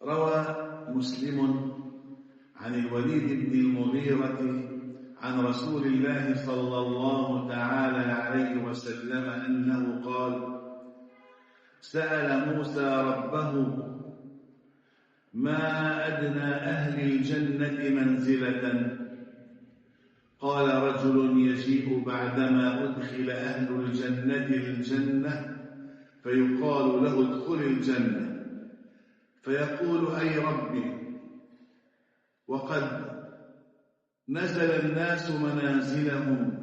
روى مسلم عن الوليد بن المغيرة عن رسول الله صلى الله تعالى عليه وسلم أنه قال: سأل موسى ربه ما أدنى أهل الجنة منزلة؟ قال: رجل يجيء بعدما أدخل أهل الجنة الجنة فيقال له ادخل الجنة، فيقول: أي ربي، وقد نزل الناس منازلهم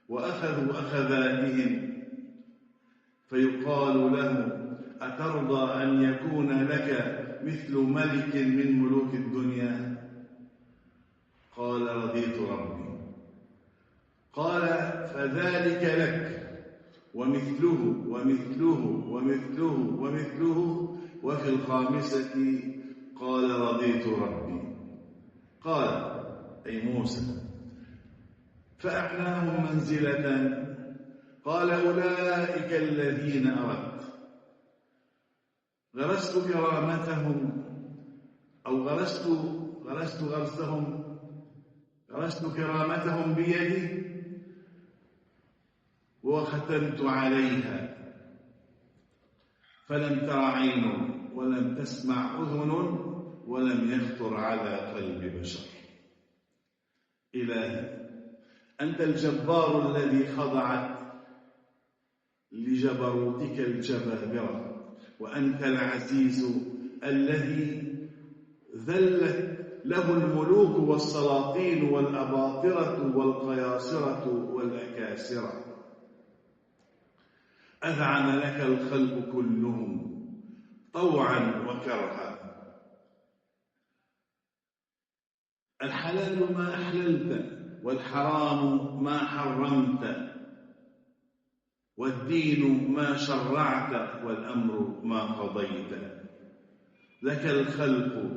وأخذوا أخذاتهم، فيقال له: أترضى أن يكون لك مثل ملك من ملوك الدنيا؟ قال: رضيت ربي. قال: فذلك لك ومثله ومثله ومثله ومثله، وفي الخامسة قال: رضيت ربي. قال أي موسى: فأعلاهم منزلة؟ قال: أولئك الذين أردت، غرست كرامتهم أو غرست كرامتهم بيدي وختمت عليها، فلم تر عين ولم تسمع أذن ولم يخطر على قلب بشر. إلهي، أنت الجبار الذي خضعت لجبروتك الجبابرة، وأنت العزيز الذي ذلت له الملوك والسلاطين والأباطرة والقياصرة والأكاسرة. أذعن لك الخلق كلهم طوعا وكرها. الحلال ما أحللت والحرام ما حرمت، والدين ما شرعت والأمر ما قضيت. لك الخلق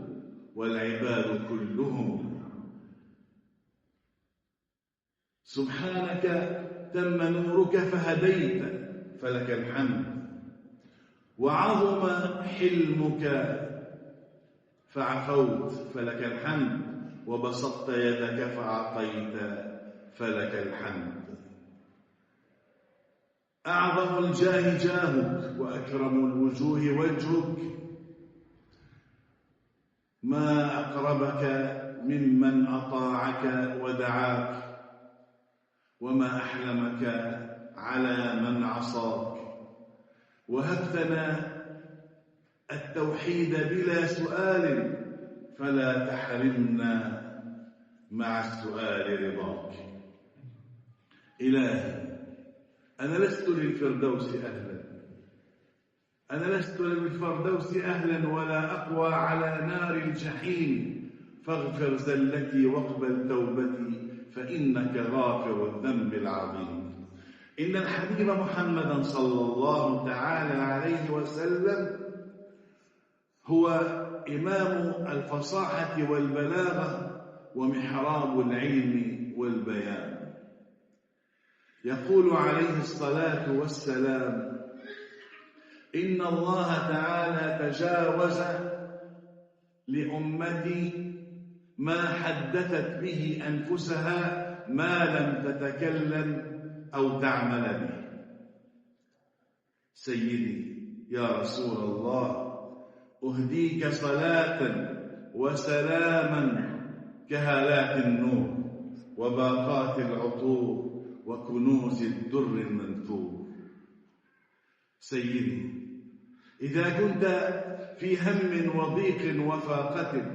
والعباد كلهم، سبحانك تم نورك فهديت، فلك الحمد. وعظم حلمك فعفوت، فلك الحمد. وبسطت يدك فأعطيت، فلك الحمد. أعظم الجاه جاهك وأكرم الوجوه وجهك، ما أقربك ممن أطاعك ودعاك، وما أحلمك على من عصاك. وهبتنا التوحيد بلا سؤال، فلا تحرمنا مع السؤال رضاك. إلهي، أنا لست للفردوس أهلا، أنا لست للفردوس أهلا ولا أقوى على نار الجحيم، فاغفر زلتي واقبل توبتي، فإنك غافر الذنب العظيم. إن الحبيب محمدا صلى الله تعالى عليه وسلم هو إمام الفصاحة والبلاغة ومحراب العلم والبيان. يقول عليه الصلاة والسلام: إن الله تعالى تجاوز لأمتي ما حدثت به أنفسها ما لم تتكلم أو تعمل به. سيدي يا رسول الله، أهديك صلاة وسلاما كهالات النور وباقات العطور وكنوز الدر المنثور. سيدي، إذا كنت في هم وضيق وفاقة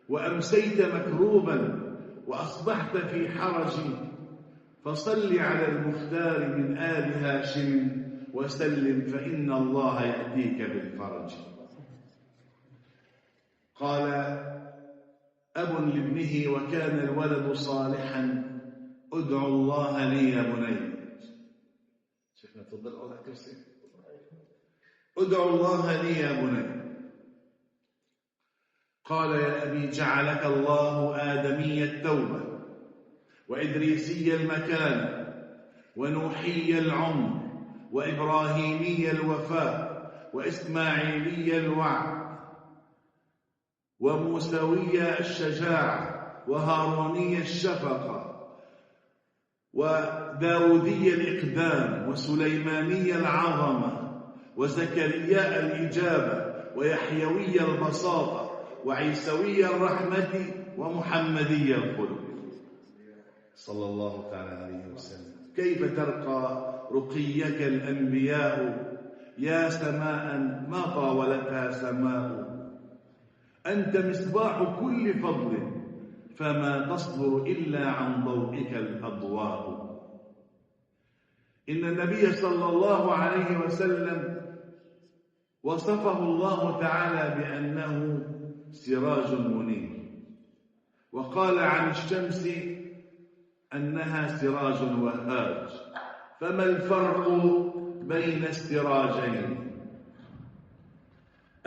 وأمسيت مكروبا وأصبحت في حرج، فصل على المختار من آل هاشم وسلم، فإن الله يأتيك بالفرج. قال أب لابنه وكان الولد صالحا: ادعو الله لي يا بني. شيخنا تفضل أوضع كرسي. ادعو الله لي يا بني. قال: يا أبي، جعلك الله آدمي التوبة وإدريسي المكان ونوحي العمر وإبراهيمي الوفاء وإسماعيلي الوعد وموسوي الشجاعة وهاروني الشفقة وداودي الإقدام وسليماني العظمة وزكريا الإجابة ويحيوي البساطة وعيسوي الرحمة ومحمدي الخلق صلى الله تعالى عليه وسلم. كيف ترقى رقيك الأنبياء يا سماء ما طاولتها سماء، أنت مصباح كل فضل فما تصدر إلا عن ضوئك الأضواء. إن النبي صلى الله عليه وسلم وصفه الله تعالى بأنه سراج منير، وقال عن الشمس أنها سراج وهاج. فما الفرق بين السراجين؟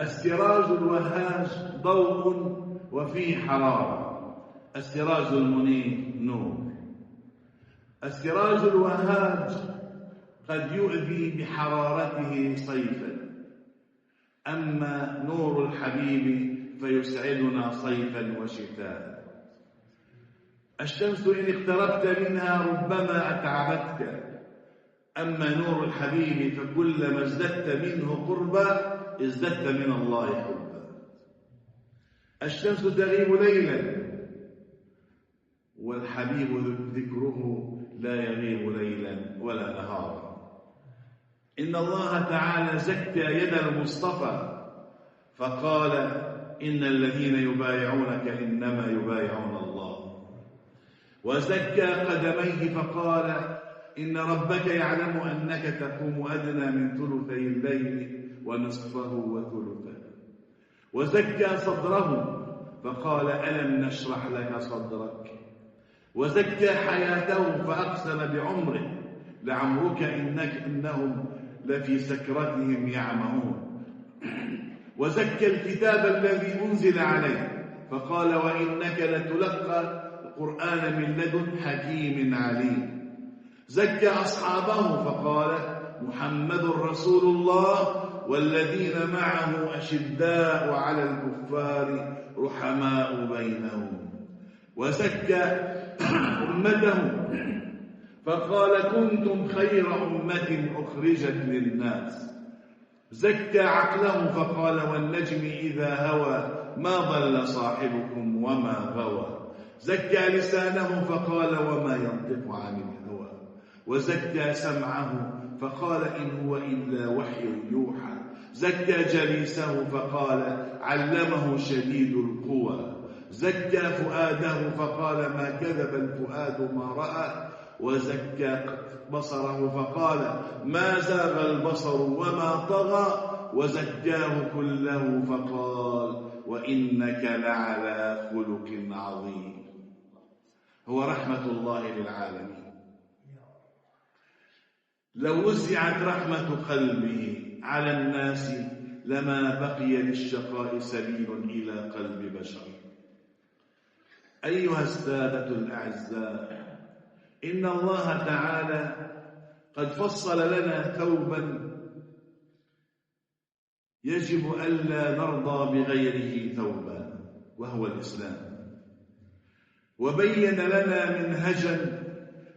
السراج الوهاج ضوء وفيه حرارة، السراج المنير نور. السراج الوهاج قد يؤذي بحرارته صيفا، أما نور الحبيب فيسعدنا صيفا وشتاء. الشمس إن اقتربت منها ربما أتعبتك، أما نور الحبيب فكلما ازددت منه قربا ازددت من الله حبا. الشمس تغيب ليلا والحبيب ذكره لا يغيب ليلا ولا نهارا. إن الله تعالى زكى يد المصطفى فقال إن الذين يبايعونك إنما يبايعون الله، وزكى قدميه فقال إن ربك يعلم أنك تقوم أدنى من ثلثي الليل ونصفه وثلثه. وزكى صدره فقال ألم نشرح لك صدرك. وزكى حياته فأقسم بعمره لعمرك إنهم لفي سكرتهم يعمهون. وزكى الكتاب الذي أنزل عليه فقال وإنك لتلقى القرآن من لدن حكيم عليم. زكى أصحابه فقال محمد رسول الله والذين معه أشداء على الكفار رحماء بينهم. وزكى أمته فقال كنتم خير أمة أخرجت للناس. زكى عقله فقال والنجم إذا هوى ما ضل صاحبكم وما غوى. زكى لسانه فقال وما ينطق عن الهوى. وزكى سمعه فقال إن هو إلا وحي يوحى. زكى جليسه فقال علمه شديد القوى. زكى فؤاده فقال ما كذب الفؤاد ما رأى. وزكى بصره فقال ما زاغ البصر وما طغى. وزكاه كله فقال وإنك لعلى خلق عظيم. هو رحمة الله للعالمين. لو وزعت رحمة قلبه على الناس لما بقي للشقاء سبيل إلى قلب بشر. أيها السادة الأعزاء، إن الله تعالى قد فصل لنا ثوبا يجب ألا نرضى بغيره ثوبا وهو الإسلام، وبين لنا منهجا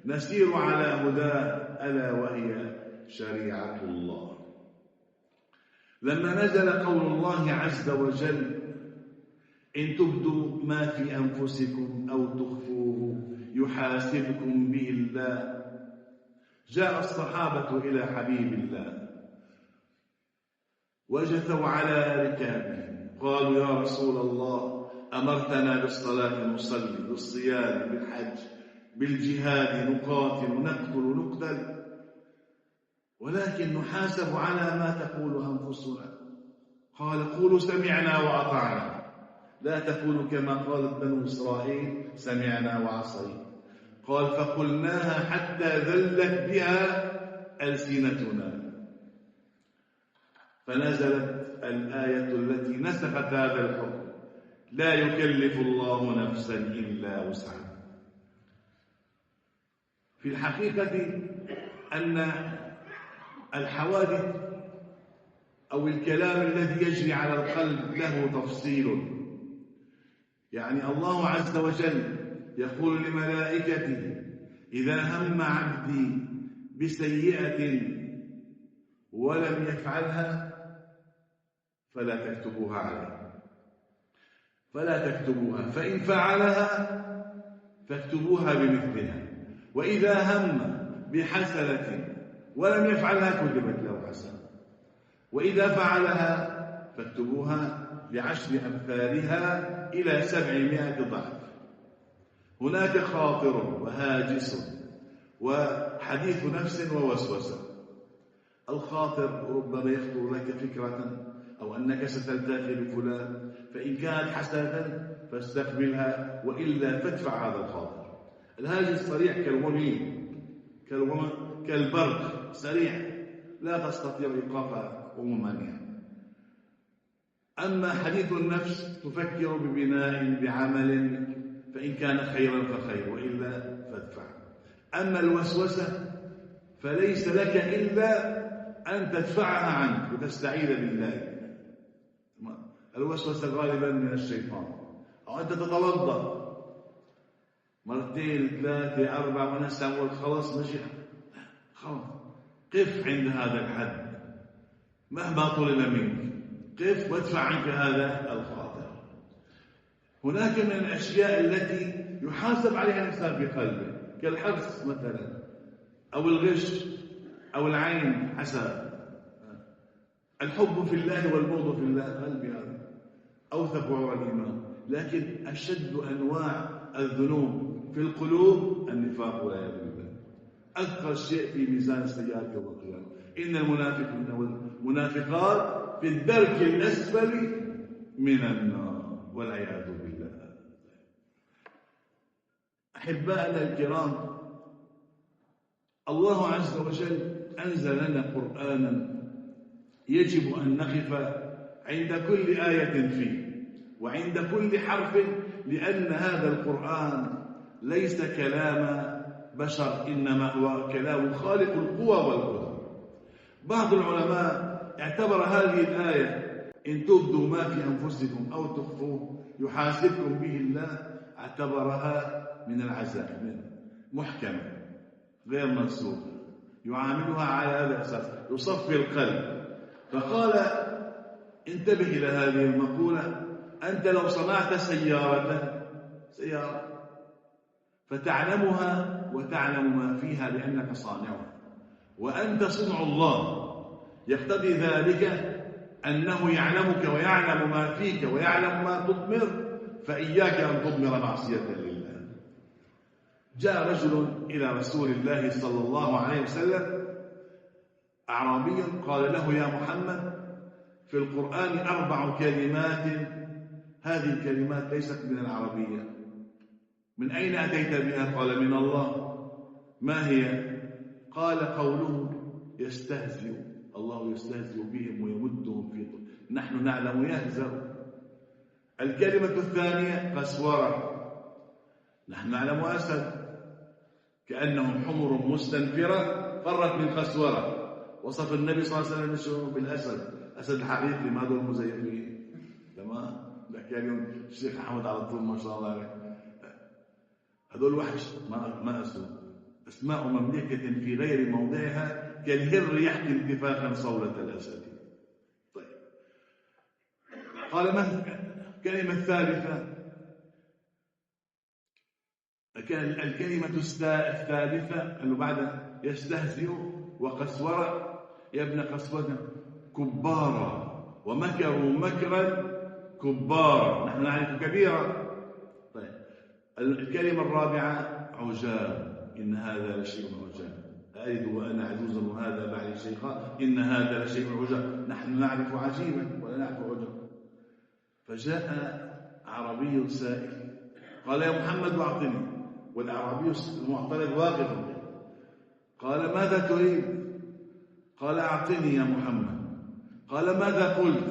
نسير على هداه ألا وهي شريعة الله. لما نزل قول الله عز وجل إن تبدوا ما في أنفسكم أو تخفوه يحاسبكم به الله، جاء الصحابة إلى حبيب الله وجثوا على ركابهم قالوا يا رسول الله أمرتنا بالصلاة نصلي، بالصيام، بالحج، بالجهاد نقاتل نقتل نقتل، ولكن نحاسب على ما تقول أنفسنا. قال قولوا سمعنا وأطعنا، لا تقولوا كما قالت بنو إسرائيل سمعنا وعصينا. قال فقلناها حتى ذلت بها ألسنتنا. فنزلت الآية التي نسخت هذا الحكم لا يكلف الله نفسا إلا وسعها. في الحقيقة أن الحوادث أو الكلام الذي يجري على القلب له تفصيل، يعني الله عز وجل يقول لملائكته: إذا هم عبدي بسيئة ولم يفعلها فلا تكتبوها عليه، فلا تكتبوها، فإن فعلها فاكتبوها بمثلها، وإذا هم بحسنة ولم يفعلها كتبت له حسنة، وإذا فعلها فاكتبوها ب10 أمثالها إلى 700 ضعف. هناك خاطر وهاجس وحديث نفس ووسوسة. الخاطر ربما يخطر لك فكرة أو أنك ستلتقي بفلان، فإن كانت حسنة فاستقبلها، وإلا فادفع هذا الخاطر. الهاجس صريح كالبرق سريع، لا تستطيع إيقافها وممانعها. أما حديث النفس تفكر ببناء بعمل، فإن كان خيرا فخير، وإلا فادفع. أما الوسوسة فليس لك إلا أن تدفعها عنك وتستعيذ بالله. الوسوسة غالبا من الشيطان. أو أنت تتوضأ 2 3 4 ونسى خلاص ماشي، خلاص قف عند هذا الحد مهما طلب منك، قف وادفع عنك هذا الخاطر. هناك من الأشياء التي يحاسب عليها الإنسان في قلبه، كالحرص مثلا، أو الغش، أو العين، حسب. الحب في الله والبغض في الله، قلبي هذا أوثق وعرى الإيمان. لكن أشد أنواع الذنوب في القلوب النفاق والعياذ بالله، أثقل شيء في ميزان السيئات يوم القيامة. إن المنافقين والمنافقات في الدرك الأسفل من النار والعياذ بالله. أحبائنا الكرام، الله عز وجل أنزل لنا قرآنا يجب أن نقف عند كل آية فيه وعند كل حرف، لأن هذا القرآن ليس كلام بشر، إنما هو كلام خالق القوى والقدر. بعض العلماء اعتبر هذه الآية: إن تبدوا ما في أنفسكم أو تخفوه يحاسبكم به الله، اعتبرها من العزائم محكمة غير منسوخة، يعاملها على هذا الأساس، يصفي القلب. فقال: انتبه إلى هذه المقولة: أنت لو صنعت سيارة فتعلمها وتعلم ما فيها لأنك صانعها، وأنت صنع الله، يقتضي ذلك أنه يعلمك ويعلم ما فيك ويعلم ما تضمر، فإياك أن تضمر معصية لله. جاء رجل إلى رسول الله صلى الله عليه وسلم، أعرابي، قال له: يا محمد، في القرآن 4 كلمات، هذه الكلمات ليست من العربية، من أين أتيت بها؟ قال: من الله. ما هي؟ قال: قوله يستهزئ، الله يستهزئ بهم ويمدهم في طول، نحن نعلم يهزأ. الكلمة الثانية قسورة، نحن نعلم أسد، كأنهم حمر مستنفرة فرت من قسورة. وصف النبي صلى الله عليه وسلم بالأسد، أسد الحقيقي، ما دول مزيفين. تمام؟ بحكي اليوم الشيخ أحمد على طول ما شاء الله عليه، هذول وحش ما أسود، أسماء مملكة في غير موضعها، كالهر يحكي انتفاخا صولة الأسد. طيب، قال: ما الكلمة الثالثة؟ الكلمة الثالثة أنه بعد يستهزئ وقسورة، يا ابن قسوة كبارا ومكروا مكرا كبارا، نحن نعرف كبيرا. طيب، الكلمة الرابعة عجاب، إن هذا لشيء عجاب، ألد وأنا عجوز وهذا بعد شيخا، إن هذا لشيء عجاب، نحن نعرف عجيبا ولا نعرف عجاب. فجاء أعرابي سائل قال: يا محمد أعطني. والأعرابي المعترض واقف، قال: ماذا تريد؟ قال: أعطني يا محمد. قال: ماذا قلت؟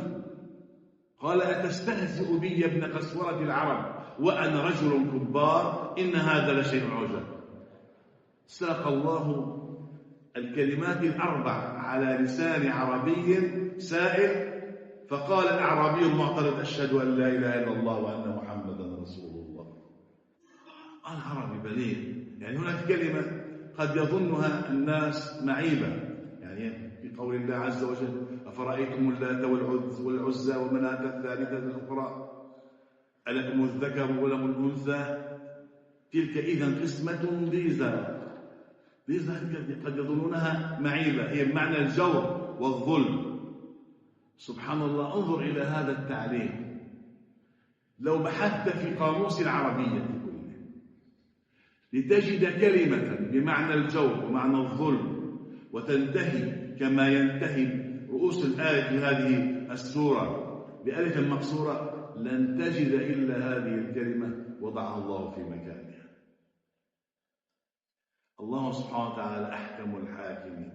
قال: أتستهزئ بي يا ابن قسورة العرب وأنا رجل كبار، إن هذا لشيء عجاب. ساق الله الكلمات 4 على لسان عربي سائل، فقال الأعرابي المعترض: أشهد أن لا إله إلا الله وأن محمدا رسول قرآن عربي بليغ. يعني هناك كلمة قد يظنها الناس معيبة، يعني في قول الله عز وجل: أفرأيتم اللات والعزى ومناة الثالثة الأخرى ألكم الذكر ولكم الأنثى تلك إذا قسمة ضيزى. قد يظنونها معيبة، هي بمعنى الجور والظلم. سبحان الله، انظر إلى هذا التعليم. لو بحثت في قاموس العربية كله لتجد كلمة بمعنى الجور ومعنى الظلم وتنتهي كما ينتهي رؤوس الآية في هذه السورة بألف مقصورة، لن تجد إلا هذه الكلمة وضعها الله في مكانها. الله سبحانه وتعالى أحكم الحاكمين.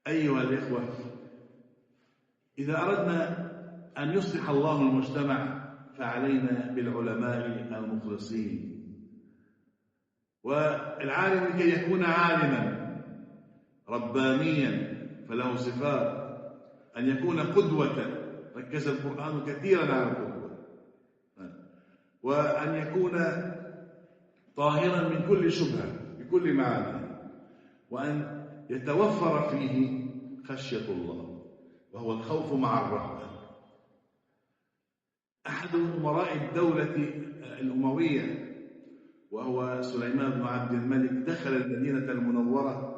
أيها الإخوة، إذا أردنا أن يصلح الله المجتمع فعلينا بالعلماء المخلصين. والعالم لكي يكون عالما ربانيا فله صفات: أن يكون قدوة، ركز القرآن كثيرا على القدوة، وأن يكون طاهرا من كل شبهة بكل معاني، وأن يتوفر فيه خشية الله وهو الخوف مع الرهبة. أحد أمراء الدولة الأموية وهو سليمان بن عبد الملك دخل المدينة المنورة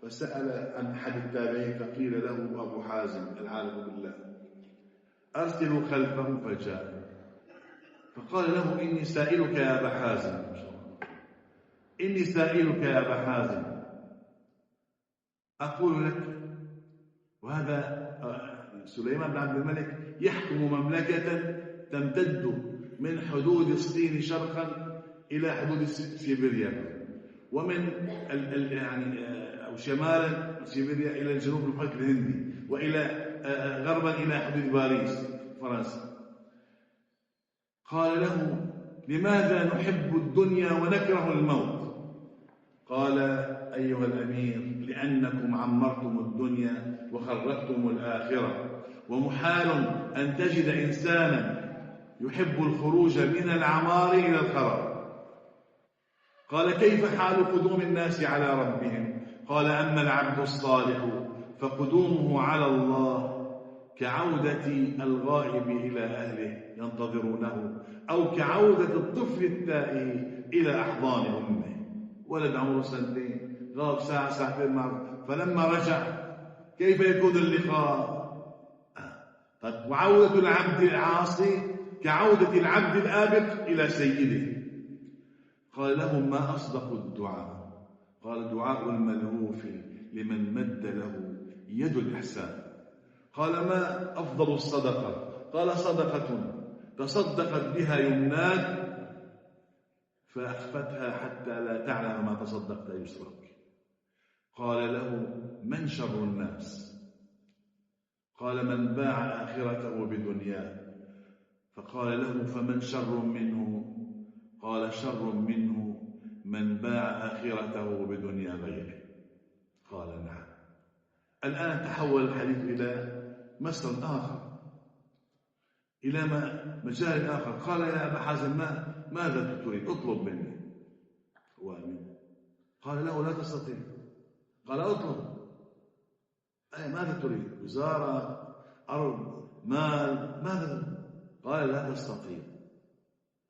فسأل عن أحد التابعين فقيل له أبو حازم العالم بالله، أرسلوا خلفه فجاء فقال له: إني سائلك يا أبا حازم، إني سائلك يا أبا حازم، أقول لك. وهذا سليمان بن عبد الملك يحكم مملكة تمتد من حدود الصين شرقا إلى حدود سيبيريا، ومن أو شمالا سيبيريا إلى الجنوب المحيط الهندي، وإلى غربا إلى حدود باريس فرنسا. قال له: لماذا نحب الدنيا ونكره الموت؟ قال: أيها الأمير، لأنكم عمرتم الدنيا وخربتم الآخرة، ومحال أن تجد إنسانا يحب الخروج من العمار إلى الخراب. قال: كيف حال قدوم الناس على ربهم؟ قال: أما العبد الصالح فقدومه على الله كعودة الغائب إلى أهله ينتظرونه، أو كعودة الطفل التائه إلى أحضان أمه. ولد عمره سنتين غاب ساعة ساعتين معه، فلما رجع كيف يكون اللقاء؟ وعودة العبد العاصي كعودة العبد الآبق إلى سيده. قال لهم: ما أصدق الدعاء؟ قال: دعاء الملهوف لمن مد له يد الإحسان. قال: ما أفضل الصدقة؟ قال: صدقة تصدقت بها يمناك فأخفتها حتى لا تعلم ما تصدقت يسرك. قال له: من شر الناس؟ قال: من باع آخرته بدنياه. فقال له: فمن شر منه؟ قال: شر منه من باع آخرته بدنيا غيره. قال: نعم. الآن تحول الحديث إلى مسر آخر، إلى مجال آخر. قال: يا أبا حازم، ماذا تريد؟ اطلب مني. هو أمين. قال له: لا تستطيع. قال: اطلب. ماذا تريد؟ وزارة، أرض، مال، ماذا؟ قال: لا تستطيع.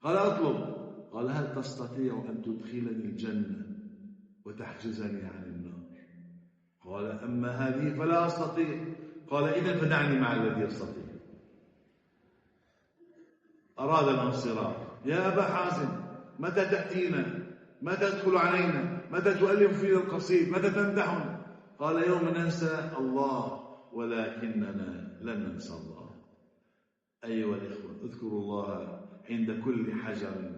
قال: اطلب. قال: هل تستطيع أن تدخلني الجنة وتحجزني عن النار؟ قال: أما هذه فلا أستطيع. قال: إذن فدعني مع الذي يستطيع. أراد الانصراف. يا أبا حازم، متى تأتينا؟ متى تدخل علينا؟ متى تؤلف فينا القصيد؟ متى تمدحنا؟ قال: يوم ننسى الله ولكننا لن ننسى الله. أيها الإخوة، اذكروا الله عند كل حجر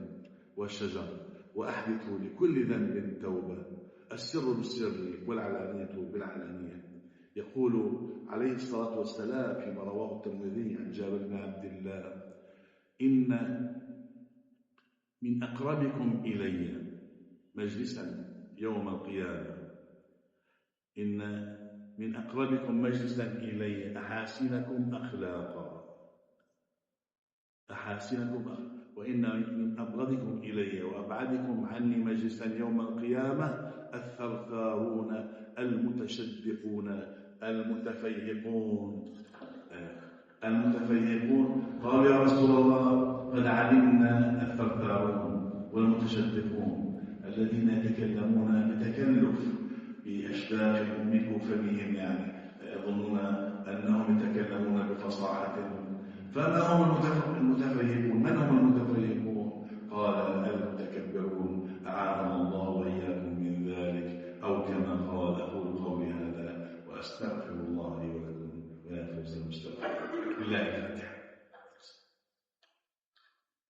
وشجر، وأحدثوا لكل ذنب توبة، السر بالسر والعلانية بالعلانية. يقول عليه الصلاة والسلام فيما رواه الترمذي عن جابر بن عبد الله: إن من أقربكم إلي مجلسا يوم القيامة، إن من أقربكم مجلسا إلي أحاسنكم أخلاقا. أحاسنكم أخلاقا. وإن من أبغضكم إلي وأبعدكم عني مجلسا يوم القيامة الثرثارون المتشدقون المتفيهقون. قالوا يا رسول الله قد علمنا الثرثارون والمتشدقون الذين يتكلمون بتكلف بأشباه من فمهم، يعني يظنون أنهم يتكلمون بفصاحة. فما هم المتفيهقون؟ من هم